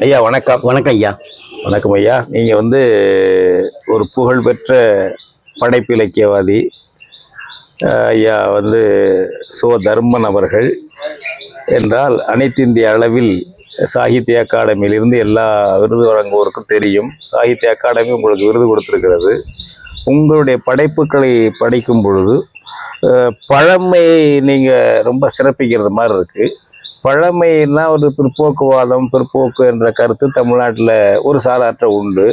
ஐயா வணக்கம். வணக்கம் ஐயா. வணக்கம் ஐயா. நீங்கள் ஒரு புகழ்பெற்ற படைப்பு இலக்கியவாதி ஐயா தர்மன் அவர்கள் என்றால் அனைத்து இந்திய அளவில் சாகித்ய அகாடமியிலிருந்து எல்லா விருது வழங்குவோருக்கும் தெரியும். சாகித்ய அகாடமி உங்களுக்கு விருது கொடுத்துருக்கிறது. உங்களுடைய படைப்புகளை படிக்கும் பொழுது பழமையை நீங்கள் ரொம்ப சிறப்பிக்கிறது மாதிரி இருக்குது. பழமைன்னா ஒரு பிற்போக்கு என்ற கருத்து தமிழ்நாட்டில் ஒரு சாராற்ற உண்டு.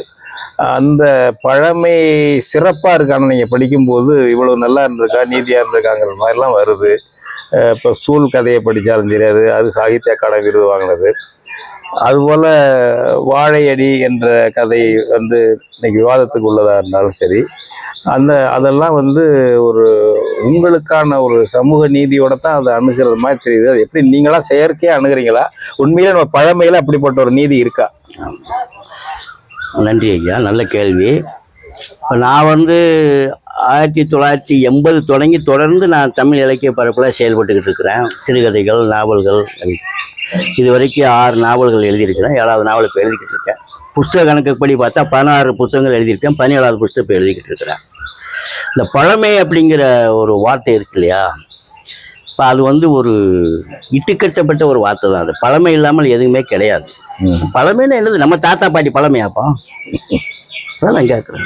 அந்த பழமை சிறப்பாக இருக்கான்னு நீங்கள் படிக்கும்போது இவ்வளோ நல்லா இருந்திருக்கா, நீதியாக இருந்திருக்காங்கிற மாதிரிலாம் வருது. இப்போ சூழ் கதையை படித்தாலும் சரி, அது சாகித்ய அகாடமி விருது வாங்கினது. அதுபோல் வாழையடி என்ற கதை இன்னைக்கு விவாதத்துக்கு உள்ளதாக இருந்தாலும் சரி, அதெல்லாம் ஒரு உங்களுக்கான ஒரு சமூக நீதியோட தான் அதை அணுகிறது மாதிரி தெரியுது. அது எப்படி நீங்களா செயற்கையாக அணுகிறீங்களா? உண்மையிலே நம்ம பழமையில அப்படிப்பட்ட ஒரு நீதி இருக்கா? நன்றி ஐயா, நல்ல கேள்வி. இப்போ நான் 1980 தொடங்கி தொடர்ந்து நான் தமிழ் இலக்கிய பரப்பில் செயல்பட்டுக்கிட்டு இருக்கிறேன். சிறுகதைகள், நாவல்கள், இது வரைக்கும் 6 நாவல்கள் எழுதியிருக்கிறேன். 7வது நாவல் இப்போ எழுதிக்கிட்டு இருக்கேன். புஸ்தக கணக்குப்படி பார்த்தா 16 புத்தகங்கள் எழுதியிருக்கேன். 17வது புஸ்தகம் இப்போ எழுதிக்கிட்டு இருக்கிறேன். இந்த பழமை அப்படிங்கிற ஒரு வார்த்தை இருக்கு இல்லையா, இப்போ அது ஒரு இட்டுக்கட்டப்பட்ட ஒரு வார்த்தை தான். அது பழமை இல்லாமல் எதுவுமே கிடையாது. பழமைன்னு என்னது? நம்ம தாத்தா பாட்டி பழமையாப்பா? அதான் நான் கேட்குறேன்.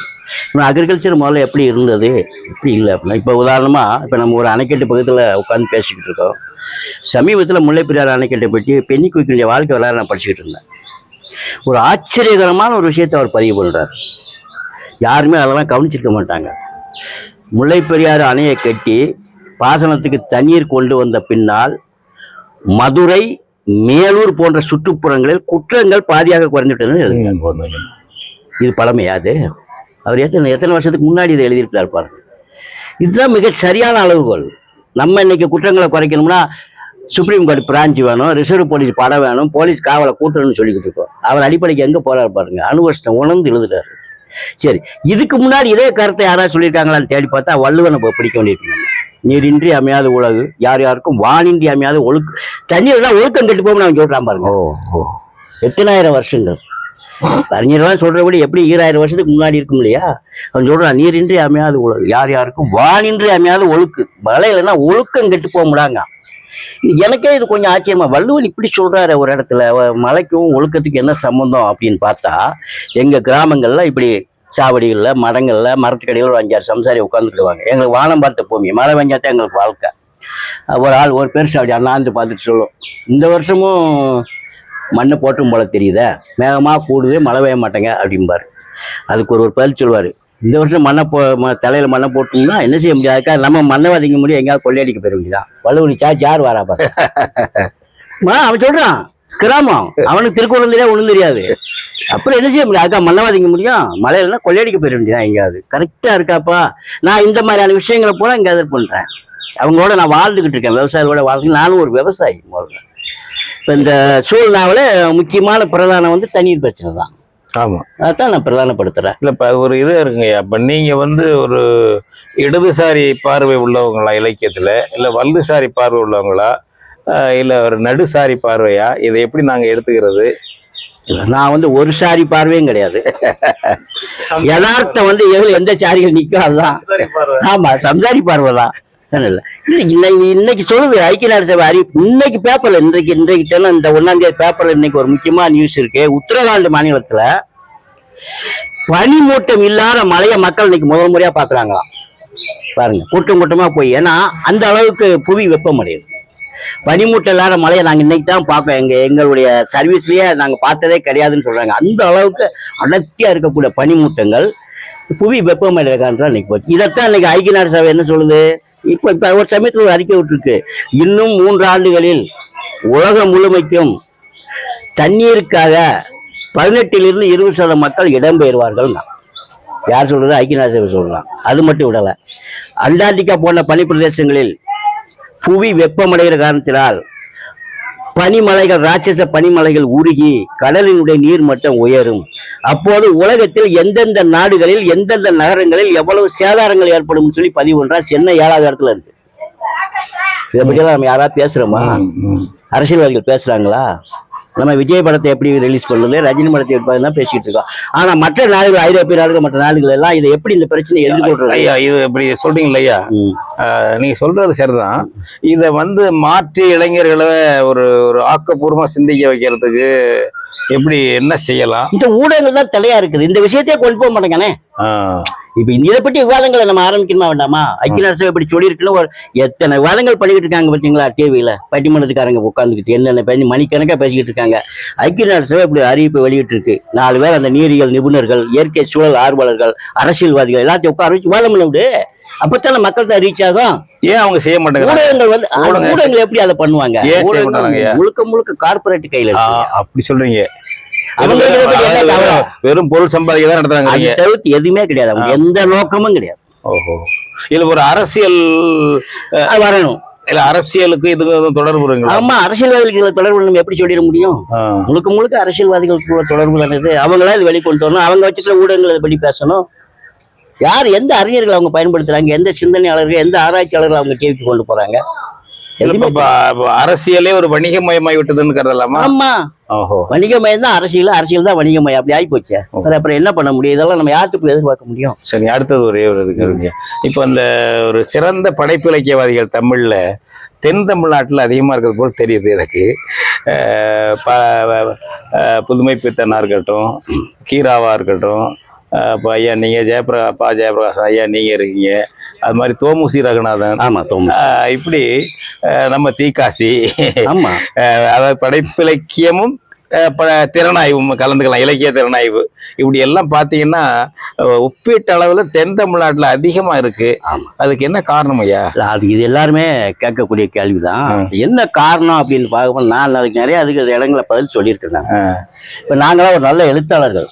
அக்ரிகல்ச்சர் முதல்ல எப்படி இருந்தது, எப்படி இல்லை அப்படின்னா, இப்போ உதாரணமாக இப்போ நம்ம ஒரு அணைக்கட்டு பக்கத்தில் உட்காந்து பேசிக்கிட்டு இருக்கோம். சமீபத்தில் முல்லைப்பெரியாறு அணைக்கட்டை பற்றி பெண்ணி குயிக்கினுடைய வாழ்க்கை வரலாறு நான் படிச்சுக்கிட்டு இருந்தேன். ஒரு ஆச்சரியகரமான ஒரு விஷயத்தை அவர் பதிவு பண்ணுறார். யாருமே அதெல்லாம் கவனிச்சிருக்க மாட்டாங்க. முல்லைப்பெரியாறு அணையை கட்டி பாசனத்துக்கு தண்ணீர் கொண்டு வந்த பின்னால் மதுரை, மேலூர் போன்ற சுற்றுப்புறங்களில் குற்றங்கள் பாதியாக குறைந்துவிட்டதுன்னு எழுதினாங்க. இது பழமையாது? அவர் எத்தனை வருஷத்துக்கு முன்னாடி இதை எழுதியிருக்கிறார் பாருங்க. இதுதான் மிக சரியான அளவுகோல். நம்ம இன்னைக்கு குற்றங்களை குறைக்கணும்னா சுப்ரீம் கோர்ட் பிரான்ச் வேணும், ரிசர்வ் போலீஸ் படம் வேணும், போலீஸ் காவலை கூட்டணும்னு சொல்லிக்கிட்டு இருக்கோம். அவர் அடிப்படைக்கு எங்கே போறாரு பாருங்க. அனுபவத்தை உணர்ந்து எழுதுறாரு. சரி, இதுக்கு முன்னாடி இதே கருத்தை யாராவது சொல்லியிருக்காங்களான்னு தேடி பார்த்தா வள்ளுவனை பிடிக்க வேண்டியிருக்காங்க. நீரின்றி அமையாத உலகு, யார் யாருக்கும் வானின்றி அமையாத ஒழுக்கு, தண்ணீர்லாம் ஒழுக்கம் கெட்டு போகணும்னு அவன் சொல்றான் பாருங்க. எத்தனாயிரம் வருஷங்கள் அறிஞர்லாம் சொல்றபடி எப்படி 2000 வருஷத்துக்கு முன்னாடி இருக்கும் இல்லையா? அவன் சொல்றான், நீரின்றி அமையாத உலகு, யார் யாருக்கும் வானின்றி அமையாத ஒழுக்கு, மழை இல்லைன்னா ஒழுக்கம் கெட்டு போக முடியாங்க. எனக்கே இது கொஞ்சம் ஆச்சரியமா, வள்ளுவன் இப்படி சொல்றாரு ஒரு இடத்துல, மலைக்கும் ஒழுக்கத்துக்கு என்ன சம்பந்தம் அப்படின்னு பார்த்தா, எங்க கிராமங்கள்ல இப்படி சாவடிகள்ல, மரங்கள்ல, மரத்துக்கடியில் ஒரு 5-6 சம்சாரி உட்காந்துக்கிடுவாங்க. எங்களுக்கு வானம் பார்த்த பூமி, மழை வெஞ்சாத்தான் எங்களுக்கு வாழ்க்கை. ஒரு ஆள் ஒரு பெருசு அப்படி அண்ணாந்து பார்த்துட்டு சொல்லும், இந்த வருஷமும் மண்ணை போட்டும் போல தெரியுத, மேகமாக கூடுது, மழை பெய்ய மாட்டேங்க அப்படிம்பாரு. அதுக்கு ஒரு பதில் சொல்லுவார், இந்த வருஷம் தலையில் மண்ணை போட்டோம்னா என்ன செய்ய முடியாதுக்கா, நம்ம மண்ணை வதிக்க முடியும், எங்கேயாவது கொள்ளையடிக்க போயிட முடியுதா? வள்ளுவனி சார்ஜ் யார் வரா பாரு. அவன் சொல்றான், கிராமம், அவனுக்கு திருக்குறள் தெரியாது, ஒன்றும் தெரியாது. அப்புறம் என்ன செய்ய முடியும்? அதுக்கா மண்ணை வதிக்க முடியும், மழையிலன்னா கொள்ளையடிக்க போயிட வேண்டியதான் எங்கேயாவது. கரெக்டாக இருக்காப்பா. நான் இந்த மாதிரியான விஷயங்களை போல இங்கே எதிர் பண்ணுறேன். அவங்களோட நான் வாழ்ந்துக்கிட்டு இருக்கேன், விவசாயிகளோட வாழ்ந்து. நானும் ஒரு விவசாயி. இப்போ இந்த சூழ்நாவில் முக்கியமான பிரதானம் தண்ணீர் பிரச்சனை தான். ஆமாம், அதான் நான் பிரதானப்படுத்துகிறேன். இல்லை, இப்போ ஒரு இது இருக்குங்கய்யா. இப்போ நீங்கள் ஒரு இடதுசாரி பார்வை உள்ளவங்களா இலக்கியத்தில், இல்லை வலதுசாரி பார்வை உள்ளவங்களா, இல்லை ஒரு நடுசாரி பார்வையா? இதை எப்படி நாங்கள் எடுத்துக்கிறது? நான் ஒரு சாரி பார்வையும் கிடையாது. யதார்த்தம் எந்த சாரிகள் நிற்கும் அதுதான். ஆமா, சம்சாரி பார்வை தான். இன்னைக்கு சொல்லுது ஐக்கிய நாடு சபை அறிவிப்பு. இன்னைக்கு பேப்பர்ல இன்றைக்கு இந்த 1ஆம் தேதி பேப்பர்ல இன்னைக்கு ஒரு முக்கியமான நியூஸ் இருக்கு. உத்தரகாண்ட் மாநிலத்துல பனிமூட்டம் இல்லாத மழைய மக்கள் இன்னைக்கு முதல் முறையா பாக்குறாங்களாம். பாருங்க, கூட்டம் கூட்டமா போய். ஏன்னா அந்த அளவுக்கு புவி வெப்பமடையுது. பனிமூட்டம் இல்லாத மழையை நாங்க இன்னைக்கு தான் பார்ப்போம். எங்களுடைய சர்வீஸ்லயே நாங்க பார்த்ததே கிடையாதுன்னு சொல்றாங்க. அந்த அளவுக்கு அடர்த்தியா இருக்கக்கூடிய பனிமூட்டங்கள் புவி வெப்பமடைகிறதுக்கான இன்னைக்கு போச்சு. இதைத்தான் இன்னைக்கு ஐக்கிய நாடு சபை என்ன சொல்லுது? இப்ப ஒரு சமயத்தில் ஒரு அறிக்கை விட்டுருக்கு, இன்னும் 3 ஆண்டுகளில் உலகம் முழுமைக்கும் தண்ணீருக்காக 18லிருந்து 20% மக்கள் இடம்பெயர்வார்கள். யார் சொல்றது? ஐக்கிய நாடு சபை சொல்லலாம். அது மட்டும் விடல, அண்டார்டிகா போன்ற பனி பிரதேசங்களில் புவி வெப்பமடைகிற காரணத்தினால் பனிமலைகள், ராட்சச பனிமலைகள் உருகி கடலினுடைய நீர் மட்டம் உயரும். அப்போது உலகத்தில் எந்தெந்த நாடுகளில், எந்தெந்த நகரங்களில் எவ்வளவு சேதாரங்கள் ஏற்படும் சொல்லி பதிவு பண்றார். சென்னை 7வது இடத்துல இருக்கு. இதை பற்றியெல்லாம் நம்ம யாராவது பேசுறோமா? அரசியல்வாதிகள் பேசுறாங்களா? நம்ம விஜய் படத்தை எப்படி ரிலீஸ் பண்ணுறது, ரஜினி படத்தை எப்படி தான் பேசிட்டு இருக்கோம். ஆனா மற்ற நாடுகள், ஐரோப்பிய நாடுகள், மற்ற நாடுகள் எல்லாம் இதை எப்படி இந்த பிரச்சனை எதிர்கொள்றது? ஐயா இது இப்படி சொல்றீங்களா ஐயா? நீங்க சொல்றது சரிதான். இதை வந்து மாற்றி இளைஞர்களை ஒரு ஒரு ஆக்கப்பூர்வமா சிந்திக்க வைக்கிறதுக்கு எப்படி என்ன செய்யலாம்? இந்த ஊடகங்கள் தான் தலையா இருக்குது. இந்த விஷயத்தையே கொண்டு போக மாட்டேங்கானே. இப்ப இதை பற்றி விவாதங்களை நம்ம ஆரம்பிக்கணுமா வேண்டாமா? ஐக்கிய நாடு சபை இப்படி சொல்லியிருக்குன்னு ஒரு எத்தனை விவாதங்கள் பண்ணிக்கிட்டு இருக்காங்க பார்த்தீங்களா? டிவியில பட்டிமன்றத்துக்காரங்க உட்காந்துக்கிட்டு என்னென்ன மணிக்கணக்கா பேசிக்கிட்டு இருக்காங்க. ஐக்கிய நாடு சபை இப்படி அறிவிப்பு வெளியிட்டு இருக்கு. 4 பேர் அந்த நீரியல் நிபுணர்கள், இயற்கை சூழல் ஆர்வலர்கள், அரசியல்வாதிகள் எல்லாத்தையும் உட்கார வச்சு விவாதம் பண்ண விடு. அப்பத்தான மக்கள் தான் ரீச் ஆகும். ஏன் அவங்க செய்ய மாட்டாங்க? ஊடகங்கள் வந்து ஊடகங்கள் எப்படி அதை பண்ணுவாங்க? முழுக்க முழுக்க கார்பரேட் கையில. அப்படி சொல்றீங்க? அவங்க வெறும் பொருள் சம்பாதிக்க தான் நடத்துறாங்க, தவிர்த்து எதுவுமே கிடையாது. அவங்க எந்த நோக்கமும் கிடையாது. ஓஹோ. இதுல ஒரு அரசியல் வரணும். இல்ல அரசியலுக்கு இதுக்கு தொடர்பு இருக்குங்களா? ஆமா, அரசியல்வாதிகளுக்கு தொடர்பு நம்ம எப்படி சொல்லிட முடியும்? முழுக்க முழுக்க அரசியல்வாதிகளுக்குள்ள தொடர்பு தானே இது. அவங்களா இது வெளிக்கொண்டு வரணும். அவங்க வச்சுக்கிற ஊடகங்கள் அதை பற்றி பேசணும். யார் எந்த அறிஞர்கள் அவங்க பயன்படுத்துறாங்க, எந்த சிந்தனையாளர்கள், எந்த ஆராய்ச்சியாளர்கள் அவங்க டிவிக்கு கொண்டு போறாங்க? அரசியலே ஒரு வணிகமயமாய் விட்டதுன்னு கருதலாமா? ஆமா, வணிகமயம் தான் அரசியல், அரசியல் தான் வணிகமயம். அப்படி ஆகி போச்சு. அப்புறம் என்ன பண்ண முடியும்? இதெல்லாம் நம்ம யாருக்கு போய் எதிர்பார்க்க முடியும்? சரி, அடுத்தது ஒரே ஒரு இதுங்க. இப்போ அந்த ஒரு சிறந்த படைப்பு இலக்கியவாதிகள் தமிழ்ல தென் தமிழ்நாட்டில் அதிகமாக இருக்கிறது போல் தெரியுது எனக்கு. புதுமை பித்தனா இருக்கட்டும், கீராவா இருக்கட்டும், இப்போ ஐயா நீங்கள் ஜெயபிரகாஷ் ஐயா நீங்கள் இருக்கீங்க. அது மாதிரி தோமுசி ரகுநாதன், இப்படி நம்ம தீக்காசி, அதாவது படைப்பிலக்கியமும் திறனாய்வும் கலந்துக்கலாம், இலக்கிய திறனாய்வு. இப்படி எல்லாம் பார்த்தீங்கன்னா ஒப்பீட்டு அளவில் தென் தமிழ்நாட்டில் அதிகமாக இருக்கு. அதுக்கு என்ன காரணம் ஐயா? அதுக்கு இது எல்லாருமே கேட்கக்கூடிய கேள்விதான். என்ன காரணம் அப்படின்னு பார்க்கும்போது நான் அதுக்கு நிறைய இடங்களை பதில் சொல்லியிருக்கேன். இப்போ நாங்களாம் ஒரு நல்ல எழுத்தாளர்கள்.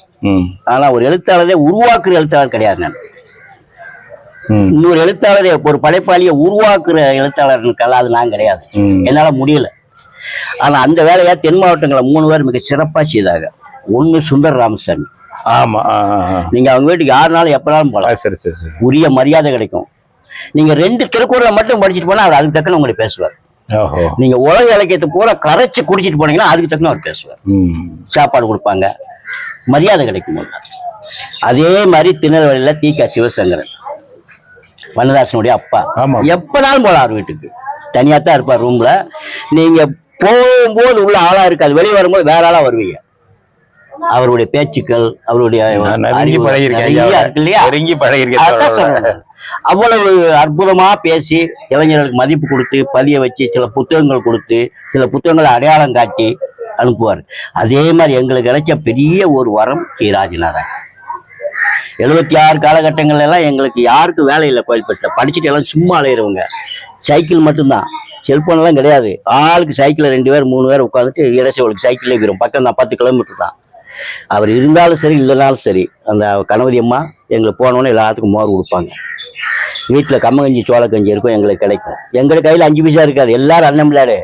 ஆனா ஒரு எழுத்தாளரே உருவாக்குற எழுத்தாளர் கிடையாது. நான் இன்னொரு எழுத்தாளரை, ஒரு படைப்பாளியை உருவாக்குற எழுத்தாளர்கள் அது நான் கிடையாது. என்னால முடியல. ஆனா அந்த வேலையா தென் மாவட்டங்களை 3 பேர் மிக சிறப்பா செய்தாங்க. ஒண்ணு சுந்தர் ராமசாமி. ஆமா, நீங்க அவங்க வீட்டுக்கு யாருனாலும் எப்பனாலும் போகலாம். சரி சரி சரி. உரிய மரியாதை கிடைக்கும். நீங்க 2 திருக்குறளை மட்டும் படிச்சுட்டு போனா அவர் அதுக்கு தக்கன உங்களை பேசுவார். நீங்க உலக இலக்கியத்தை பூரா கரைச்சு குடிச்சிட்டு போனீங்கன்னா அதுக்கு தக்கன அவர் பேசுவார். சாப்பாடு கொடுப்பாங்க, மரியாதை கிடைக்கும். அதே மாதிரி திருநெல்வேலியில தீகா சிவசங்கரன், வண்ணதாசனுடைய அப்பா, எப்பனாலும் போலாம் அவர் வீட்டுக்கு. தனியா தான் இருப்பார் ரூம்ல. நீங்க போகும்போது உள்ள ஆளா இருக்காது, வெளியே வரும்போது வேற ஆளா வருவீங்க. அவருடைய பேச்சுக்கள், அவருடைய அவ்வளவு அற்புதமா பேசி இளைஞர்களுக்கு மதிப்பு கொடுத்து பதிய வச்சு சில புத்தகங்கள் கொடுத்து சில புத்தகங்களை அடையாளம் காட்டி அனுப்புவார். அதே மாதிரி எங்களுக்கு கிடைச்ச பெரிய ஒரு வரம் ராஜநாதன். 76 காலகட்டங்கள்ல எல்லாம் எங்களுக்கு யாருக்கு வேலை இல்லை. கோயில்பேட்டை படிச்சுட்டு எல்லாம் சும்மா அலையிறவங்க. சைக்கிள் மட்டும்தான், செல்போன் எல்லாம் கிடையாது. ஆளுக்கு சைக்கிள் 2 பேர் 3 பேர் உட்காந்துட்டு இடைச்சவளுக்கு சைக்கிளே போயிடும். பக்கம் தான், 10 கிலோமீட்டர் தான். அவர் இருந்தாலும் சரி இல்லைனாலும் சரி, அந்த கணவதி அம்மா எங்களுக்கு போனோன்னு எல்லாத்துக்கும் மோர் கொடுப்பாங்க. வீட்டில் கம்மங்கஞ்சி சோளக்கஞ்சி இருக்கும், எங்களுக்கு கிடைக்கும். எங்களுக்கு கையில் 5 பைசா இருக்காது. எல்லாரும் அண்ணன் பிள்ளாரு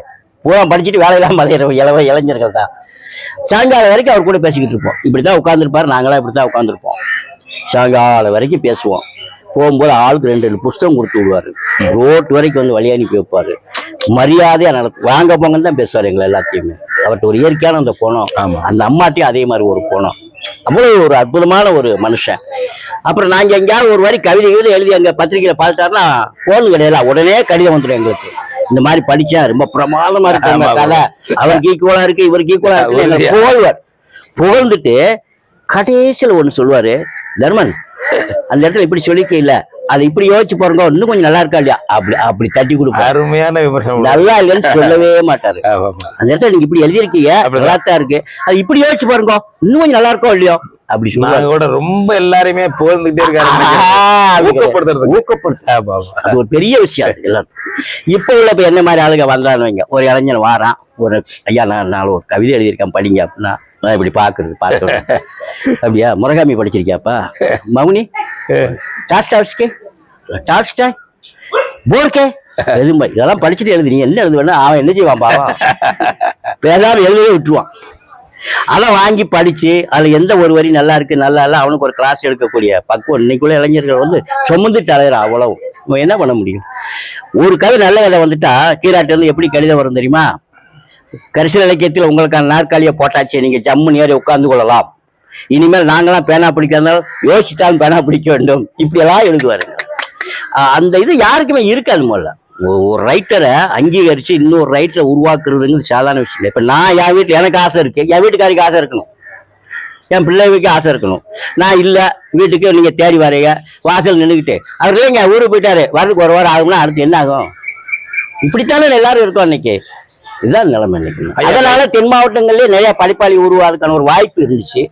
பூரா படிச்சுட்டு வேலையெல்லாம் மலையிறோம், இளைஞர்கள் தான். சாயங்காலம் வரைக்கும் அவர் கூட பேசிக்கிட்டு இருப்போம். இப்படித்தான் உட்காந்துருப்பாரு, நாங்களாம் இப்படித்தான் உட்காந்துருப்போம். சாயங்காலம் வரைக்கும் பேசுவோம். போகும்போது ஆளுக்கு 2 புஸ்தகம் கொடுத்து விடுவாரு. ரோட்டு வரைக்கும் வந்து வழி அனுப்பி வைப்பாரு. மரியாதையா நடக்கும். வாங்க போங்கன்னு தான் பேசுவார் எங்களை எல்லாத்தையுமே. அவர்கிட்ட ஒரு இயற்கையான அந்த குணம், அந்த அம்மாட்டையும் அதே மாதிரி ஒரு குணம். அவ்வளவு ஒரு அற்புதமான ஒரு மனுஷன். அப்புறம் நாங்க எங்கேயாவது ஒரு வரி கவிதை எழுதி அங்க பத்திரிகையில பார்த்தாருன்னா போன் கிடையாது, உடனே கடிதம் வந்துடும் எங்களுக்கு. இந்த மாதிரி படிச்சா ரொம்ப பிரமாதமா இருக்கு கதை, அவருக்கு ஈக்குவலா இருக்கு, இவருக்கு ஈக்குவலா இருக்கு புகழ்வார். புகழ்ந்துட்டு கடைசியில் ஒண்ணு சொல்லுவாரு, தர்மன் அந்த இடத்துல இப்படி சொல்லிக்க இல்ல, அதை இப்படி யோசிச்சு பாருங்க, இன்னும் கொஞ்சம் நல்லா இருக்கா இல்லையா, அப்படி தட்டி கொடுப்பாரு. அருமையான விமர்சனம். நல்லா இல்லைன்னு சொல்லவே மாட்டாரு. அந்த இடத்துல நீங்க இப்படி எழுதியிருக்கீங்க, நல்லாத்தான் இருக்கு, அது இப்படி யோசிச்சு பாருங்க, இன்னும் கொஞ்சம் நல்லா இருக்கோ இல்லையோ அப்படி சொல்லுவாங்க. கூட ரொம்ப எல்லாருமே புகழ்ந்துட்டே இருக்காரு, அது ஒரு பெரிய விஷயம் அது எல்லாத்துக்கும். இப்ப உள்ள இப்ப என்ன மாதிரி ஆளுங்க வந்தான்னு வைங்க, ஒரு இளைஞன் வாரான், ஒரு ஐயா நான் ஒரு கவிதை எழுதியிருக்கேன் படிங்க அப்படின்னா, நான் இப்படி பார்க்கறது அப்படியா, முருகாமி படிச்சிருக்கியாப்பா, மௌனி டாஸ்டாய் போர்க்கே எதுவும் இதெல்லாம் படிச்சுட்டு எழுதுறீங்க, என்ன எழுதுவேன்னா அவன் என்ன செய்வான் பாவம், பேசாம எழுதவே விட்டுருவான். அதை வாங்கி படிச்சு அதுல எந்த ஒரு வரி நல்லா இருக்கு நல்லா இல்லை அவனுக்கு ஒரு கிளாஸ் எடுக்கக்கூடிய பக்குவம் இன்னைக்குள்ள இளைஞர்கள் வந்து சுமந்துட்டு அலையிற அவ்வளவு நம்ம என்ன பண்ண முடியும். ஒரு கதை நல்ல கதை வந்துட்டா கீராட்டு வந்து எப்படி கடிதம் வரும் தெரியுமா? கரிசல் இலக்கியத்தில் உங்களுக்கான நாற்காலியை போட்டாச்சு, நீங்க ஜம்மு நேரே உட்கார்ந்து கொள்ளலாம், இனிமேல் நாங்களாம் பேனா பிடிக்கிறதுனால யோசிச்சுட்டாலும் பேனா பிடிக்க வேண்டும், இப்படி எல்லாம் எழுதுவாருங்க. அந்த இது யாருக்குமே இருக்காது. முதல்ல ஒரு ரைட்டரை அங்கீகரிச்சு இன்னொரு ரைட்டரை உருவாக்குறதுங்கிறது சாதாரண விஷயம் இல்லை. இப்ப நான் என் வீட்டுல எனக்கு ஆசை இருக்கு, என் வீட்டுக்காரிக்கு ஆசை இருக்கணும், என் பிள்ளைக்கு ஆசை இருக்கணும். நான் இல்ல வீட்டுக்கு நீங்க தேடி வரீங்க, வாசல் நின்றுக்கிட்டு அவர் இல்லைங்க ஊருக்கு போயிட்டாரு, வரதுக்கு ஒரு வாரம் ஆகும்னா அடுத்து என்ன ஆகும்? இப்படித்தானே எல்லாரும் இருக்கோம் இன்னைக்கு. இதுதான் நிலைமை இன்னைக்கு. அதனால தென் மாவட்டங்கள்லயே நிறைய படிப்பாளி உருவாதுக்கான ஒரு வாய்ப்பு இருந்துச்சு.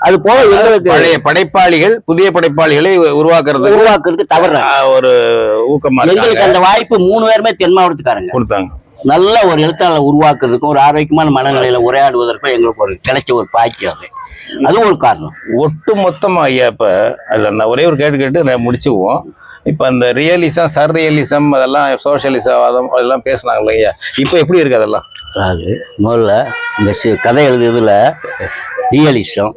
அது போல எங்களுக்கு பழைய படைப்பாளிகள் புதிய படைப்பாளிகளை உருவாக்குறதுக்கு தவறு ஒரு ஊக்கமா எங்களுக்கு அந்த வாய்ப்பு 3 பேருமே தென் மாவட்டத்துக்காரங்க கொடுத்தாங்க. நல்ல ஒரு எழுத்தாளர் உருவாக்குறதுக்கும் ஒரு ஆரோக்கியமான மனநிலையில உரையாடுவதற்கும் எங்களுக்கு ஒரு கிடைச்ச ஒரு பாக்கியம். அது ஒரு காரணம். ஒட்டு மொத்தமா ஐயா இப்ப அதுல நான் ஒரே ஒரு கேட்டு நான் முடிச்சுக்குவோம். இப்ப அந்த ரியலிசம் சர் ரியலிசம் அதெல்லாம் சோசியலிசம் அதெல்லாம் பேசினாங்க இல்லையா, இப்ப எப்படி இருக்கு அதெல்லாம்? அது முதல்ல இந்த கதை எழுதுறதுல ரியலிசம்,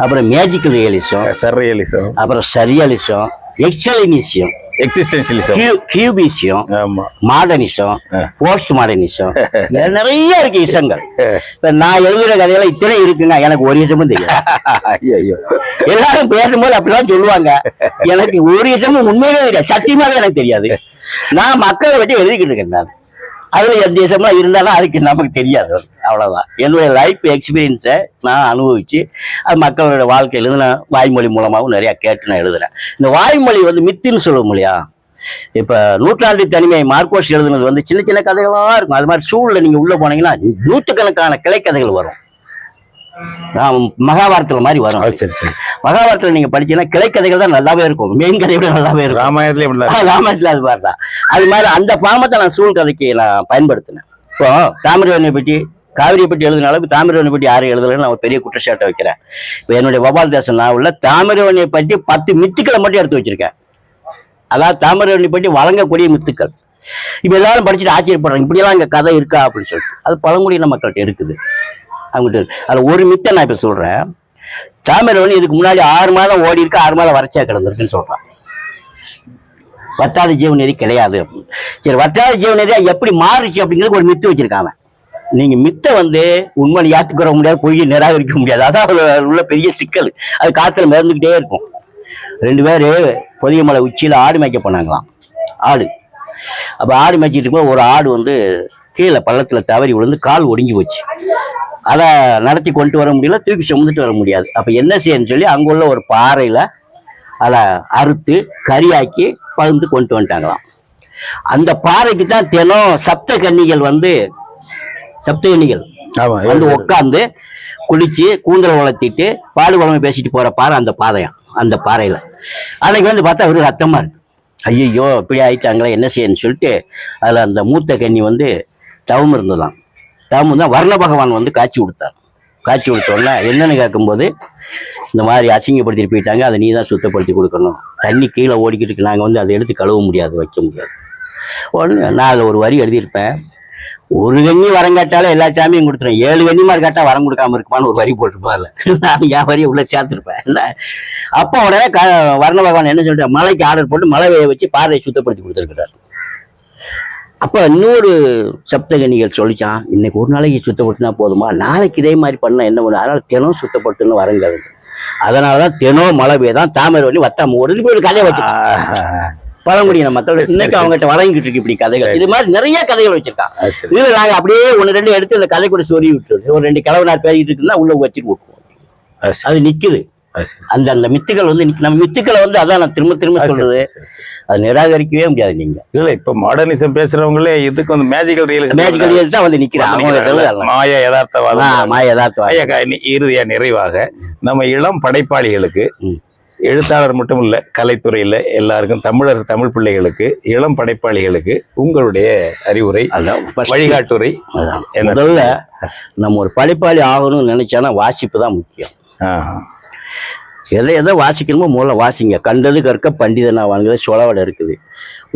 அப்புறம் மேஜிக்கல் ரியலிசம், சர் ரியலிசம், அப்புறம் சரியலிசம், எக்ஸலினிசம், existentialism, cubism, modernism, post modernism, நிறைய இருக்கு இசங்கள். இப்ப நான் எழுதுற கதையெல்லாம் இத்தனை இருக்குங்க, எனக்கு ஒரு இசமும் தெரியும். எல்லாரும் பேசும்போது அப்படிலாம் சொல்லுவாங்க, எனக்கு ஒரு இசமும் உண்மையிலே தெரியாது, சத்தியமாவே எனக்கு தெரியாது. நான் மக்களை வச்சு எழுதிக்கிட்டு இருக்கேன். நான் அதுல எந்த தேசம்லாம் இருந்தாலும் அதுக்கு நமக்கு தெரியாது. அவ்வளவுதான் என்னுடைய லைஃப் எக்ஸ்பீரியன்ஸை நான் அனுபவிச்சு அது மக்களோட வாழ்க்கையிலேருந்து நான் வாய்மொழி மூலமாகவும் நிறைய கேட்டு நான் எழுதுறேன். இந்த வாய்மொழி வந்து மித்துன்னு சொல்லுவோம் இல்லையா? இப்ப நூற்றாண்டு தனிமை மார்க்கோஸ் எழுதுனது வந்து சின்ன சின்ன கதைகளா இருக்கும். அது மாதிரி சூழல நீங்க உள்ள போனீங்கன்னா நூற்றுக்கணக்கான கிளை கதைகள் வரும். மகாபாரத்துல மாதிரி வரும். மகாபாரத்துல நீங்க படிச்சீங்கன்னா கிளைக்கதைகள் தான் நல்லாவே இருக்கும், மெயின் கதை விட நல்லாவே இருக்கும். ராமாயணத்துல அது மாதிரிதான். அது மாதிரி அந்த பாமத்தை நான் சூழ் கதைக்கு நான் பயன்படுத்தினேன். இப்போ தாமிரவர்ணியை பற்றி காவிரியை பற்றி எழுதினாலும் தாமிரவர்ணியை பற்றி யாரும் எழுதலைன்னு நான் ஒரு பெரிய குற்றச்சாட்டை வைக்கிறேன். இப்போ என்னுடைய கோபால் தேசன் நாவல்ல தாமிரவர்ணியை பற்றி 10 மித்துக்களை மட்டும் எடுத்து வச்சிருக்கேன். அதாவது தாமிரவர்ணியை பற்றி வழங்கக்கூடிய மித்துக்கள். இப்ப எல்லாரும் படிச்சுட்டு ஆச்சரியப்படுறாங்க, இப்படியெல்லாம் இங்க கதை இருக்கா அப்படின்னு சொல்லிட்டு. அது பழங்குடியின மக்கள்கிட்ட இருக்குது. அவங்ககிட்ட அதுல ஒரு மித்தை நான் இப்ப சொல்றேன். தாமிரவர்ணி இதுக்கு முன்னாடி 6 மாதம் ஓடி இருக்கு, 6 மாதம் வறட்சியா கிடந்திருக்குன்னு சொல்றான். வட்டாத ஜீவநதி கிடையாது அப்படின்னு. சரி, வட்டாத ஜீவநதியா எப்படி மாறுச்சு அப்படிங்கிறது ஒரு மித்து வச்சிருக்காங்க. நீங்க மித்தை வந்து உண்மை யாத்துக்கு வர முடியாது, பொய்யை நிராகரிக்க முடியாது. அதான் உள்ள பெரிய சிக்கல். அது காத்துல மிதந்துகிட்டே இருக்கும். 2 பேரு பொதியமலை உச்சியில ஆடு மேய்க்க போனாங்களாம். ஆடு அப்ப ஆடு மேய்ச்சிட்டு இருக்கும்போது ஒரு ஆடு வந்து கீழே பள்ளத்துல தவறி விழுந்து கால் ஒடுங்கி போச்சு. அதை நடத்தி கொண்டு வர முடியல, தூக்கி சுமந்துட்டு வர முடியாது. அப்ப என்ன செய்யணும்னு சொல்லி அங்குள்ள ஒரு பாறையில அதை அறுத்து கறியாக்கி பகிர்ந்து கொண்டு வந்துட்டாங்களாம். அந்த பாறைக்கு தான் தினம் சப்தகன்னிகள் வந்து உட்காந்து குளிச்சு கூந்தலை வளர்த்திட்டு பாடு குழம்பு பேசிட்டு போற பாறை அந்த பாதையாம். அந்த பாறையில அன்னைக்கு வந்து பார்த்தா ஒரு ரத்தமா இருக்கு. ஐயோ இப்படி ஆயிட்டாங்களே, என்ன செய்யணும்னு சொல்லிட்டு அதுல அந்த மூத்த கன்னி வந்து தவம் இருந்ததான். தவம் தான் வர்ண பகவான் வந்து காட்சி கொடுத்தார். காட்சி கொடுத்தோன்னா என்னன்னு கேட்கும்போது, இந்த மாதிரி அசிங்கப்படுத்திட்டு போயிட்டாங்க, அதை நீ தான் சுத்தப்படுத்தி கொடுக்கணும். தண்ணி கீழே ஓடிக்கிட்டு இருக்கு, நாங்கள் வந்து அதை எடுத்து கழுவ முடியாது, வைக்க முடியாது. ஒன்று நான் அதில் ஒரு வரி எழுதியிருப்பேன். ஒரு கண்ணி வரம் கேட்டாலும் எல்லா சாமியும் கொடுத்துருவேன், 7 கண்ணிமார் கேட்டா வரம் கொடுக்காம இருக்குமான்னு ஒரு வரி போட்டிருப்பாரு. நான் என் வரியை உள்ள சேர்த்துருப்பேன். அப்போ உடனே வர்ண பகவான் என்ன சொல்லிட்டு மலைக்கு ஆர்டர் போட்டு மலை வேய வச்சு பாதையை சுத்தப்படுத்தி கொடுத்துருக்கிறார். அப்ப இன்னொரு சப்தகன்னிகள் சொல்லிச்சான், இன்னைக்கு ஒரு நாளைக்கு சுத்தப்பட்டுனா போதுமா, நாளைக்கு இதே மாதிரி பண்ணா என்ன பண்ணும், அதனால தினம் சுத்தப்பட்டுன்னு வரங்கள். அதனாலதான் தினம் மழை பெய்தான் தாமிரவர்ணி வத்தாம ஓடுன்னு போய் கதையை வச்சு பழங்குடியின மக்கள் இன்னைக்கு அவங்ககிட்ட வழங்கிட்டு இருக்கு இப்படி கதைகள். இது மாதிரி நிறைய கதைகள் வச்சிருக்காங்க. இதுல நாங்க அப்படியே 1-2 எடுத்து அந்த கதை கூட சொல்லி விட்டுருது. ஒரு 2 கிழவனார் பேசிட்டு இருக்குன்னா உள்ள வச்சுட்டு விட்டுருவோம். அது நிக்குது. அந்த அந்த மித்துக்கள் வந்து நம்ம மித்துக்களை வந்து அதான் நான் திரும்ப திரும்ப சொல்றது, அது நிராகரிக்கவே முடியாது. நீங்க இல்ல இப்ப மாடர்னிசம் பேசுறவங்களே இதுக்கு வந்து மேஜிக்கல் ரியலிசம் தான் வந்து நிக்கிறாங்க. மாய யதார்த்தவாதம், மாய யதார்த்தவாதம். இறுதியா நிறைவாக நம்ம இளம் படைப்பாளிகளுக்கு, எழுத்தாளர் மட்டும் இல்ல கலைத்துறையில எல்லாருக்கும், தமிழ் பிள்ளைகளுக்கு, இளம் படைப்பாளிகளுக்கு உங்களுடைய அறிவுரை, வழிகாட்டுரை? முதல்ல நம்ம ஒரு படைப்பாளி ஆகணும்னு நினைச்சானா வாசிப்பு தான் முக்கியம். எதை வாசிக்கணுமோ முதல்ல வாசிங்க. கண்டது கற்க பண்டிதனா வாங்குறது சொலவடை இருக்குது.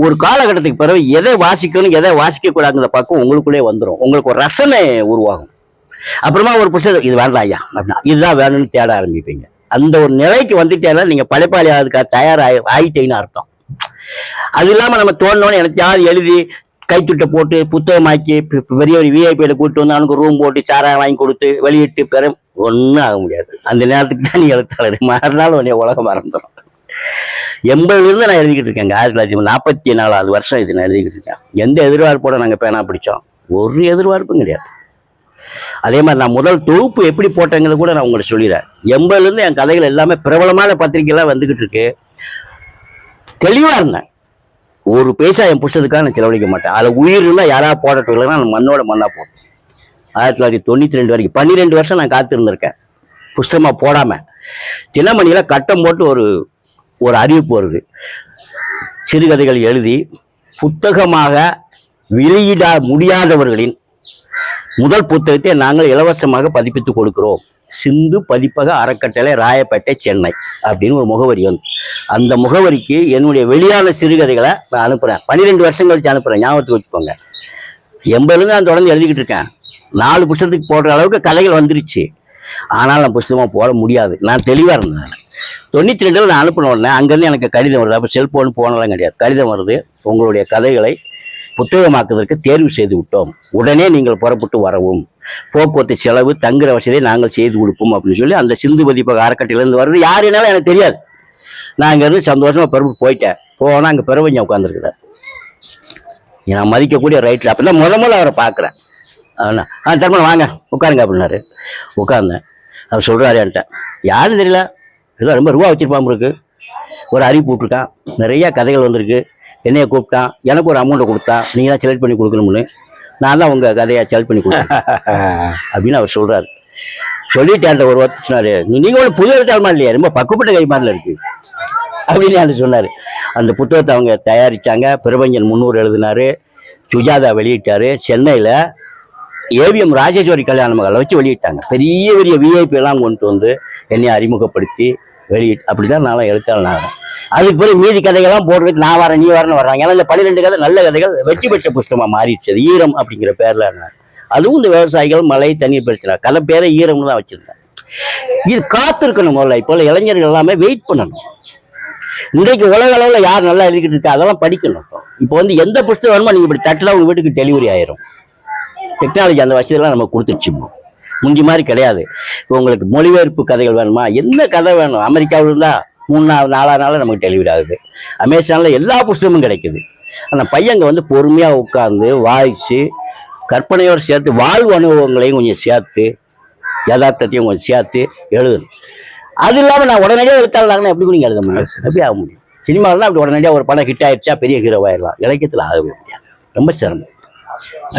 ஒரு காலகட்டத்துக்கு பிறகு எதை வாசிக்கணும் எதை வாசிக்க கூடாதுங்கிற பக்கம் உங்களுக்குள்ளே வந்துடும். உங்களுக்கு ஒரு ரசனை உருவாகும். அப்புறமா ஒரு புத்தகம் இது வேண்டாம் ஐயா அப்படின்னா இதுதான் வேணும்னு தேட ஆரம்பிப்பீங்க. அந்த ஒரு நிலைக்கு வந்துட்டேன்னா நீங்க படைப்பாளி அதுக்காக ஆயிட்டீங்கன்னு அர்த்தம். அது இல்லாம நம்ம தோணுன்னு எனக்கு யார் எழுதி கைத்துட்டை போட்டு புத்தகமாக்கி பெரிய ஒரு விஐபியில கூப்பிட்டு வந்து அவனுக்கு ரூம் போட்டு சாராயம் வாங்கி கொடுத்து வெளியிட்டு பெற ஒன்றும் ஆக முடியாது. அந்த நேரத்துக்கு தான் நீ எழுத்தாளர், மறுநாள் உடனே உலகம் மறந்துடும். 80லேருந்து நான் எழுதிக்கிட்டு இருக்கேங்க. 1944 வருஷம் இது நான் எழுதிக்கிட்டு இருக்கேன். எந்த எதிர்பார்ப்போட நாங்கள் பேனா பிடிச்சோம்? ஒரு எதிர்பார்ப்பும் கிடையாது. அதே மாதிரி நான் முதல் தொகுப்பு எப்படி போட்டேங்கிறத கூட நான் உங்களுக்கு சொல்லிடுறேன். 80லேருந்து என் கதைகள் எல்லாமே பிரபலமான பத்திரிகைலாம் வந்துகிட்டு இருக்கு. தெளிவா இருந்தேன். ஒரு பைசா என் புத்தகத்துக்காக நான் செலவழிக்க மாட்டேன். அதில் உயிர் இருந்தால் யாராவது போடட்டும், இல்லைன்னா நான் மண்ணோட மண்ணா போட்டேன். 1992 வரைக்கும் 12 வருஷம் நான் காத்திருந்திருக்கேன் புஸ்தகமா போடாம. தினமணியில கட்டம் போட்டு ஒரு அறிவிப்பு வருது, சிறுகதைகள் எழுதி புத்தகமாக வெளியிட முடியாதவர்களின் முதல் புத்தகத்தை நாங்கள் இலவசமாக பதிப்பித்து கொடுக்கிறோம். சிந்து பதிப்பக அறக்கட்டளை, ராயப்பேட்டை, சென்னை அப்படின்னு ஒரு முகவரி வந்து, அந்த முகவரிக்கு என்னுடைய வெளியான சிறுகதைகளை நான் அனுப்புறேன். 12 வருஷம் கழிச்சு அனுப்புறேன், ஞாபகத்துக்கு வச்சுக்கோங்க. 80லேருந்து நான் தொடர்ந்து எழுதிக்கிட்டு இருக்கேன். 4 புத்தகத்துக்கு போடுற அளவுக்கு கதைகள் வந்துருச்சு. ஆனால் நான் புத்தகமாக போட முடியாது. நான் தெளிவாக இருந்தேன். 92 நான் அனுப்பின உடனே அங்கேருந்து எனக்கு கடிதம் வருது. அப்போ செல்போன் போனலாம் கிடையாது. கடிதம் வருது, உங்களுடைய கதைகளை புத்தகமாக்குவதற்கு தேர்வு செய்து விட்டோம், உடனே நீங்கள் புறப்பட்டு வரவும், போக்குவரத்து செலவு, தங்குற வசதியை நாங்கள் செய்து கொடுப்போம் அப்படின்னு சொல்லி அந்த சிந்து பதிப்பக அறக்கட்டளையிலேருந்து வருது. யார் என்னாலும் எனக்கு தெரியாது. நான் இங்கேருந்து சந்தோஷமாக பெருமை போயிட்டேன். போனால் அங்கே பெருவஞ்சம் உட்காந்துருக்குறேன், நான் மதிக்கக்கூடிய ரைட்டர். அப்போ தான் முதல்ல அவரை பார்க்குறேன். தர்மன் வாங்க உட்காருங்க அப்படின்னாரு. உட்கார்ந்தேன். அவர் சொல்கிறாரு என்கிட்ட, யாருன்னு தெரியல, ஏதோ ரொம்ப ரூபா வச்சிருப்பான் இருக்கு, ஒரு அறிவிப்பு விட்ருக்கான், நிறையா கதைகள் வந்திருக்கு, என்னைய கூப்பிட்டான், எனக்கு ஒரு அமௌண்ட்டை கொடுத்தான், நீங்கள் தான் செலக்ட் பண்ணி கொடுக்கணும்னு, நான் தான் உங்கள் கதையை செலக்ட் பண்ணி கொடுத்தேன் அப்படின்னு அவர் சொல்கிறாரு. சொல்லிட்டு ஒரு வார்த்தை சொன்னார், நீங்கள் ஒன்று புது எழுத்தாளமா இல்லையா, ரொம்ப பக்குப்பட்ட கை மாதிரில இருக்கு அப்படின்னு என்கிட்ட சொன்னார். அந்த புத்தகத்தை அவங்க தயாரித்தாங்க. பிரபஞ்சன் 300 எழுதினாரு, சுஜாதா வெளியிட்டாரு. சென்னையில் ஏவிஎம் ராஜேஸ்வரி கல்யாண மகளை வச்சு வெளியிட்டாங்க. பெரிய பெரிய விஐபி எல்லாம் கொண்டு வந்து என்னை அறிமுகப்படுத்தி வெளியிட்டு, அப்படிதான் நான் எழுத்தாளன் ஆகிறேன். அதுக்கு பிறகு மீதி கதைகள்லாம் போடுறதுக்கு நான் வரேன், நீ வரேன்னு வர்றாங்க. ஏன்னா இந்த 12 கதை நல்ல கதைகள் வெற்றி பெற்ற புஸ்தகமாக மாறிடுச்சு. அது ஈரம் அப்படிங்கிற பேரில். அதுவும் இந்த விவசாயிகள், மழை, தண்ணீர் பிரச்சனை, கதை பேரை ஈரம்னு தான் வச்சுருந்தேன். இது காத்திருக்கணும். முதல்ல இப்போ இளைஞர்கள் எல்லாமே வெயிட் பண்ணணும். இன்றைக்கு உலக அளவில் யார் நல்லா எழுதிக்கிட்டு இருக்கா அதெல்லாம் படிக்கணும். இப்போ வந்து எந்த புஸ்தகம் வேணுமோ நீங்கள் இப்படி தட்டில் உங்கள் வீட்டுக்கு டெலிவரி ஆயிரும். டெக்னாலஜி அந்த வசதியெல்லாம் நம்ம கொடுத்துருச்சு. முந்தி மாதிரி கிடையாது. இப்போ உங்களுக்கு மொழிபெயர்ப்பு கதைகள் வேணுமா, என்ன கதை வேணும், அமெரிக்காவில் இருந்தால் 3 நாள் 4 நாள் நமக்கு டெலிவரி ஆகுது. அமேசானில் எல்லா புஸ்தகமும் கிடைக்குது. ஆனால் பையங்க வந்து பொறுமையாக உட்காந்து வாய்ச்சி கற்பனையோடு சேர்த்து வாழ்வு அனுபவங்களையும் கொஞ்சம் சேர்த்து யதார்த்தத்தையும் கொஞ்சம் சேர்த்து எழுதணும். அது இல்லாமல் நான் உடனடியாக எழுத்தாளர்னா எப்படி நீங்கள் எழுத முடியும்? எப்படி ஆக முடியும்? சினிமாவில் அப்படி உடனடியாக ஒரு படம் ஹிட் ஆயிடுச்சா பெரிய ஹீரோவாயிடலாம். இலக்கியத்தில் ஆகவே முடியாது, ரொம்ப சிரமம்.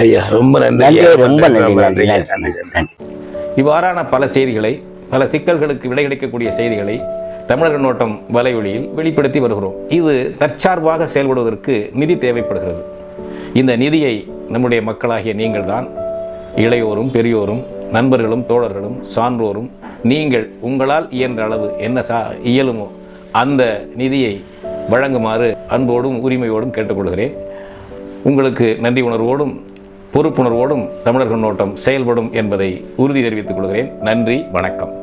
ஐயா ரொம்ப நன்றி. ரொம்ப நன்றி. இவ்வாறான பல செய்திகளை, பல சிக்கல்களுக்கு விடை கிடைக்கக்கூடிய செய்திகளை தமிழர் கண்ணோட்டம் வலையொலியில் வெளிப்படுத்தி வருகிறோம். இது தற்சார்பாக செயல்படுவதற்கு நிதி தேவைப்படுகிறது. இந்த நிதியை நம்முடைய மக்களாகிய நீங்கள் தான், இளையோரும் பெரியோரும் நண்பர்களும் தோழர்களும் சான்றோரும், நீங்கள் உங்களால் இயன்ற அளவு என்ன இயலுமோ அந்த நிதியை வழங்குமாறு அன்போடும் உரிமையோடும் கேட்டுக்கொள்கிறேன். உங்களுக்கு நன்றி உணர்வோடும் பொறுப்புணர்வோடும் தமிழர் கண்ணோட்டம் செயல்படும் என்பதை உறுதி தெரிவித்துக் கொள்கிறேன். நன்றி, வணக்கம்.